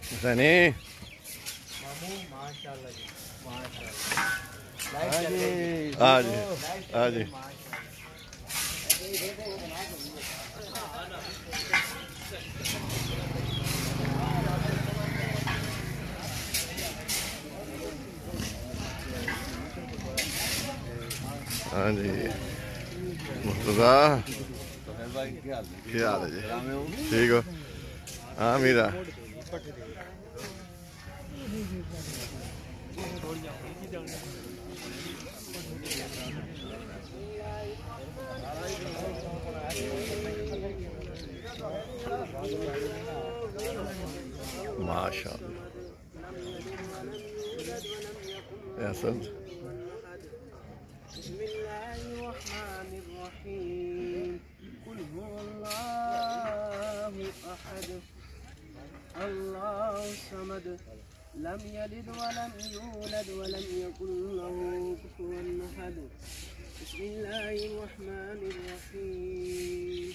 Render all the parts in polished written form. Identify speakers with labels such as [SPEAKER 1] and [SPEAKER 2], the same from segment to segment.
[SPEAKER 1] सनी हाँ जी हाँ जी। हाँ जी मुस्तफा क्या हाल है जी? ठीक हो? हाँ मीरा माशाअल्लाह ऐसा
[SPEAKER 2] अल्लाहु समद लम यलिद वलम यूलद वलम यकुल लहू कुफुवन अहद बिस्मिल्लाहिर रहमानिर रहीम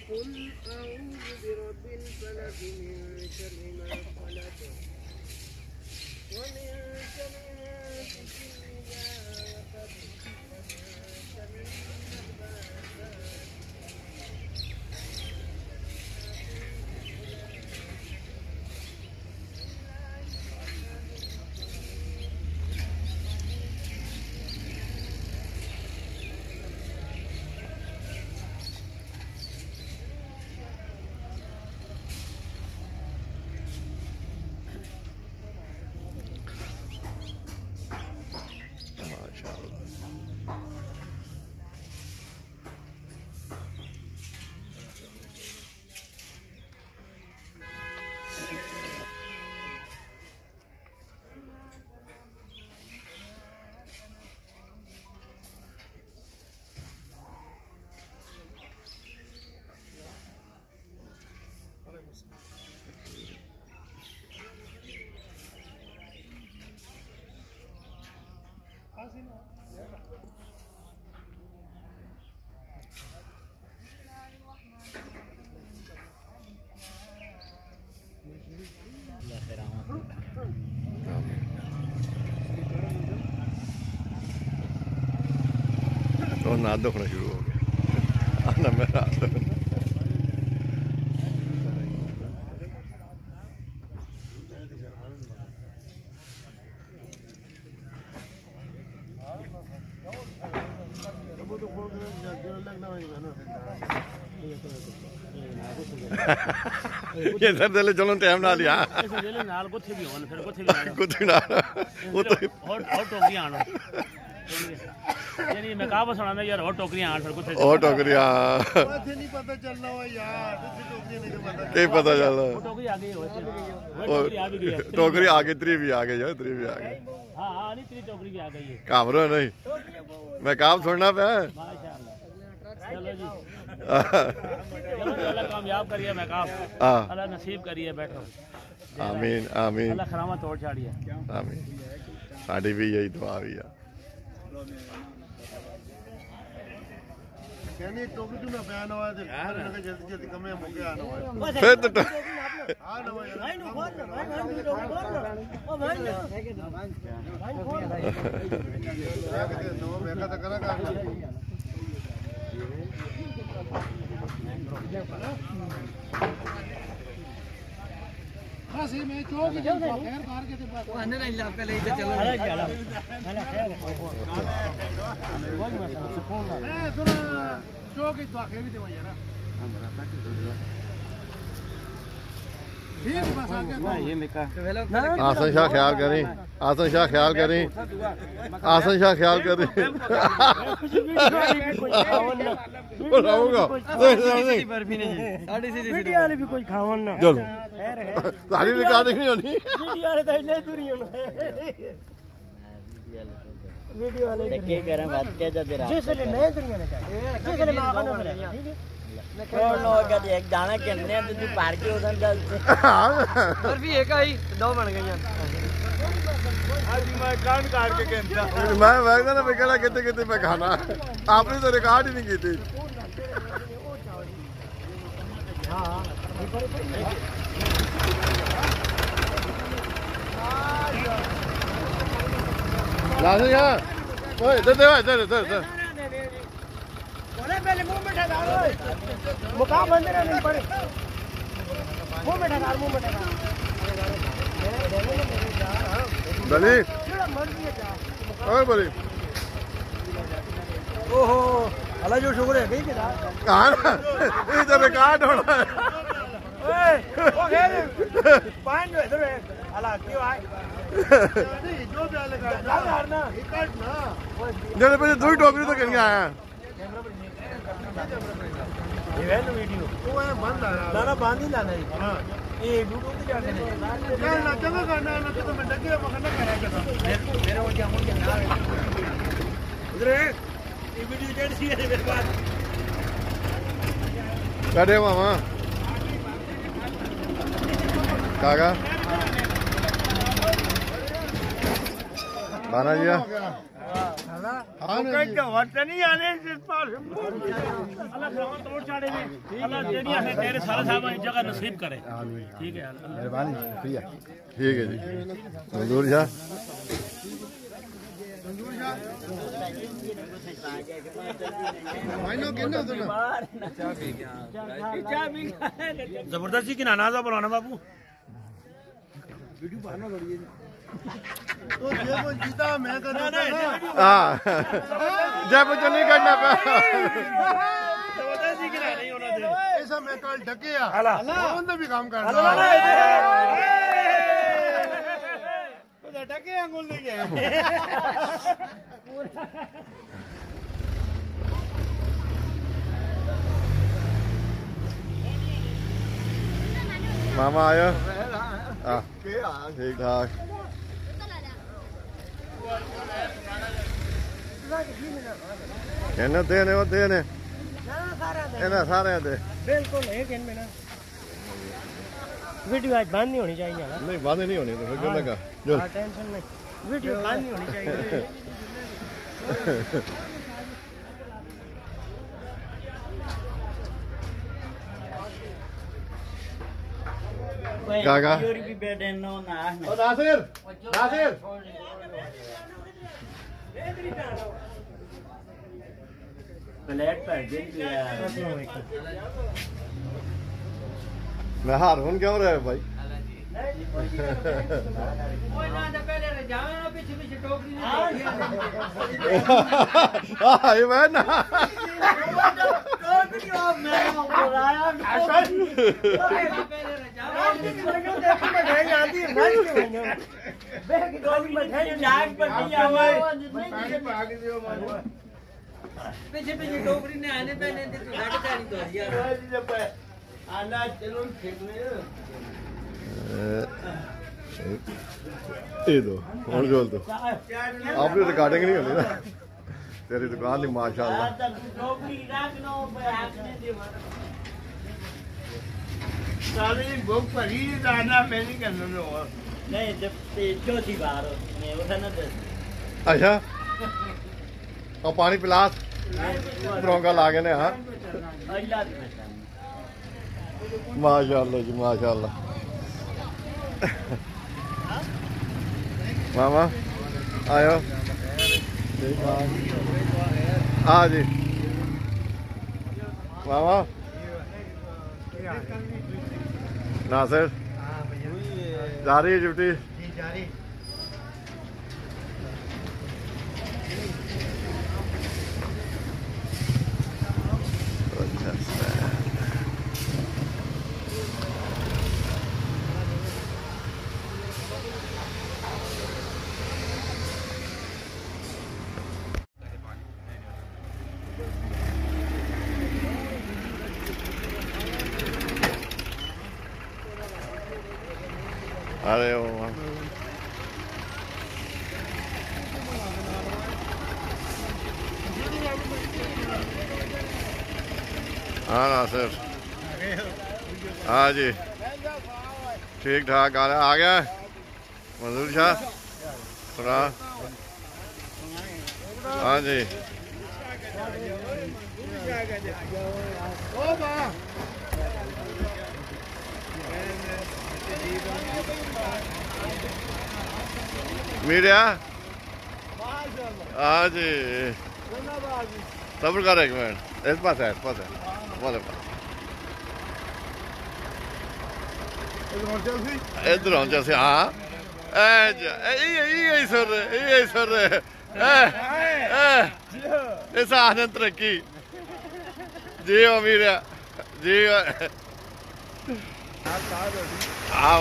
[SPEAKER 2] कुल अऊज़ु बिरब्बिल फलक मिन शर्रि मा खलक व मिन शर्रि गासिकिन इज़ा वक़ब व मिन शर्रि
[SPEAKER 1] और नाद दुखना शुरू हो गया आना मेरा ये सर दिले चलो टाइम ना लिया
[SPEAKER 2] नाल कुछ भी होन फिर कुछ भी
[SPEAKER 1] ना वो तो
[SPEAKER 2] हॉट टोकरी आनो यानी मैं कहा सुना यार हॉट टोकरी आन फिर कुछ
[SPEAKER 1] और टोकरियां
[SPEAKER 3] नहीं पता चल रहा हो यार
[SPEAKER 1] क्या पता चल रहा
[SPEAKER 2] टोकरी आ गई
[SPEAKER 1] टोकरी आ गई त्री भी आ गई है त्री भी आ गई
[SPEAKER 2] हां हां नहीं त्री टोकरी भी आ गई है
[SPEAKER 1] कामरो नहीं मैं काम सुनना पे
[SPEAKER 2] माशाल्लाह चलो जी अल्लाह कामयाब करिए मैं कहा अल्लाह नसीब करिए बैठो
[SPEAKER 1] आमीन आमीन
[SPEAKER 2] अल्लाह खरामा तोड़ छाड़िए
[SPEAKER 1] आमीन साडी भी यही दुआ भी है
[SPEAKER 3] कहने टोकरी तू ना बयान हुआ तो जल्दी जल्दी कमे मुके आना हुआ
[SPEAKER 1] फिर तो
[SPEAKER 3] आ ना भाई नो बोल ना भाई ओ भाई नो बेटा तो करा काम हां मैं चौक जो खैर कार के पास आने नहीं आपका ले चलो अरे चलो मैंने खैर कोई मत सुकून ए सुना चौक ही तो आखिर भी दे यार ठीक बस आ गया ये निका
[SPEAKER 1] आसन शाह ख्याल करें आसन शाह ख्याल करें आसन शाह ख्याल करें
[SPEAKER 2] बर्फी नहीं साड़ी सी वीडियो वाले भी कोई खावन ना
[SPEAKER 1] चलो सारी रिकॉर्डिंग नहीं होनी
[SPEAKER 2] वीडियो वाले तो इतने दूर ही होना वीडियो वाले के करें बात क्या जाते रहा जिसने मैं दुनिया में जिसने मैं आखनो में ठीक है और लोग का एक दाना कितने तो तू पार के उधर चल और भी एक आई दो बन गई आज मैं कान काट के कहता
[SPEAKER 1] मैं वैसा ना कहना कितने कितने पे खाना आपने तो रिकॉर्ड ही नहीं की थी
[SPEAKER 2] हां
[SPEAKER 1] नासिर यार ओए इधर इधर इधर इधर
[SPEAKER 2] बोले पहले मुंह में ठगा लो मुकाम बंद रहने पड़े मुंह में ठगा
[SPEAKER 1] बली ओए बली
[SPEAKER 2] ओहो अल्लाह जो शुक्र है कहीं किधर
[SPEAKER 1] कहां इधर रिकॉर्ड होना है
[SPEAKER 2] ओए ओ घेर पान जो इधर है अल्लाह क्यों आए जो भी लगा ना रिकॉर्ड ना
[SPEAKER 1] मेरे पे दो ही टोकरी तो कहीं आया
[SPEAKER 2] ये है ना वीडियो वो है बंद आ रहा ना बंद ही लाना है हां ये यूट्यूब पे जाके ना जगह करना ना तो मैं लगे मखना करा के मेरे वो जामुन के ना उधर है ये वीडियो डेट सी है मेरे पास
[SPEAKER 1] बैठे मामा काका बाना जी
[SPEAKER 2] नहीं आने तोड़ चाड़े में तेरे सारा साहब जगह नसीब करे ठीक है
[SPEAKER 1] मेहरबानी शुक्रिया ठीक है जी मंजूर शाह
[SPEAKER 2] जबरदस्ती की नानाजा बोलाना बाबू तो ये वो जीता मैं कर रहा
[SPEAKER 1] हाँ जब मुझे नहीं करना पे
[SPEAKER 2] जबरदस्ती की नहीं होना दे ऐसा मैं कल ढके उनसे भी काम करना ढके अंगुल लेके
[SPEAKER 1] मामा आया ठीक ठाक कहना देने वो देने इन्हें सारे दे
[SPEAKER 2] बिल्कुल एक इनमें ना वीडियो आज बंद नहीं होनी चाहिए ना
[SPEAKER 1] नहीं बंद नहीं होनी तो फिर क्यों लगा जो
[SPEAKER 2] टेंशन नहीं वीडियो बंद नहीं होनी चाहिए
[SPEAKER 1] काका
[SPEAKER 2] भी बैठे नो ना
[SPEAKER 1] ओ नासिर नासिर
[SPEAKER 2] प्लेट पर दिन
[SPEAKER 1] मैं हारून क्यों रहे भाई ये मैं ना
[SPEAKER 3] पीछे पीछे टोकरी ने आने पहले तो साढ़े चालीस तो
[SPEAKER 2] आना चलो
[SPEAKER 1] ये दो और जोल दो आपने रिकॉर्डिंग नहीं होनी ना तेरी दुकान नहीं माशाल्लाह
[SPEAKER 2] सारी बुक भरी जाना मैं नहीं करना नहीं जब चौथी बार मैं उठा ना
[SPEAKER 1] अच्छा और पानी पिलास तरौंका ला के ने हाँ माशाल्लाह जी माशाल्लाह मामा आयो हाँ जी मामा नासिर जा रही है ड्यूटी अरे वो हाँ नासिर हाँ जी ठीक ठाक आ गया मंजूर शाह सुना हाँ जी मीडिया हाँ जी सब्र कर एक मिनट इस पास है इधर हो जैसे हाँ यही सुर इस आनंद तरक्की जी मीडिया जी हाँ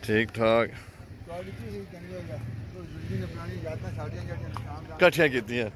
[SPEAKER 1] ठीक ठाक कट्ठियां कीतियां